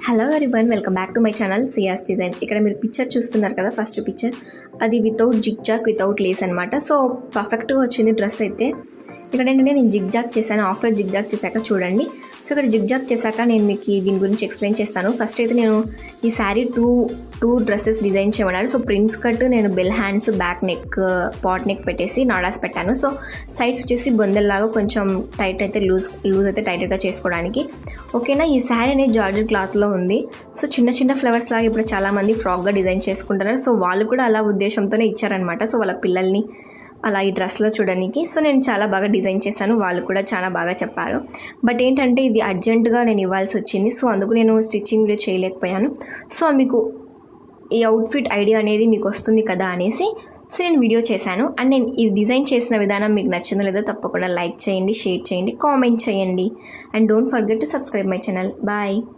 Hello everyone, welcome back to my channel Ciaz design. ఇక్కడ మీరు picture చూస్తున్నారు కదా, ఫస్ట్ పిక్చర్ అది వితౌట్ జిగ్జాగ్ వితౌట్ లేస్ అనమాట. సో పర్ఫెక్ట్గా వచ్చింది డ్రెస్ అయితే. ఇక్కడ ఏంటంటే నేను జిగ్జాగ్ చేశాను, ఆఫ్టర్ జిగ్జాగ్ చేశాక చూడండి. సో ఇక్కడ జిగ్జాగ్ చేశాక నేను మీకు దీని గురించి ఎక్స్ప్లెయిన్ చేస్తాను. ఫస్ట్ అయితే నేను ఈ శారీ టూ డ్రెస్సెస్ డిజైన్ చేయమన్నారు. సో ప్రిన్స్ కట్ నేను bell hands, back neck, boat neck పెట్టేసి నాడాస్ పెట్టాను. సో సైడ్స్ వచ్చేసి బొందల్లాగా కొంచెం టైట్ అయితే లూజ్ అయితే టైట్గా చేసుకోవడానికి. ఓకేనా. ఈ శారీ అనేది జార్జెట్ క్లాత్లో ఉంది. సో చిన్న చిన్న ఫ్లవర్స్ లాగా ఇప్పుడు చాలామంది ఫ్రాక్గా డిజైన్ చేసుకుంటున్నారు. సో వాళ్ళు కూడా అలా ఉద్దేశంతోనే ఇచ్చారనమాట. సో వాళ్ళ పిల్లల్ని అలా ఈ డ్రెస్లో చూడడానికి. సో నేను చాలా బాగా డిజైన్ చేశాను, వాళ్ళు కూడా చాలా బాగా చెప్పారు. బట్ ఏంటంటే ఇది అర్జెంటుగా నేను ఇవ్వాల్సి వచ్చింది. సో అందుకు నేను స్టిచ్చింగ్ వీడియో చేయలేకపోయాను. సో మీకు ఈ అవుట్ఫిట్ ఐడియా అనేది మీకు వస్తుంది కదా అనేసి సో నేను వీడియో చేశాను. అండ్ నేను ఈ డిజైన్ చేసిన విధానం మీకు నచ్చిందో లేదో తప్పకుండా లైక్ చేయండి, షేర్ చేయండి, కామెంట్ చేయండి. And don't forget to subscribe my channel. Bye.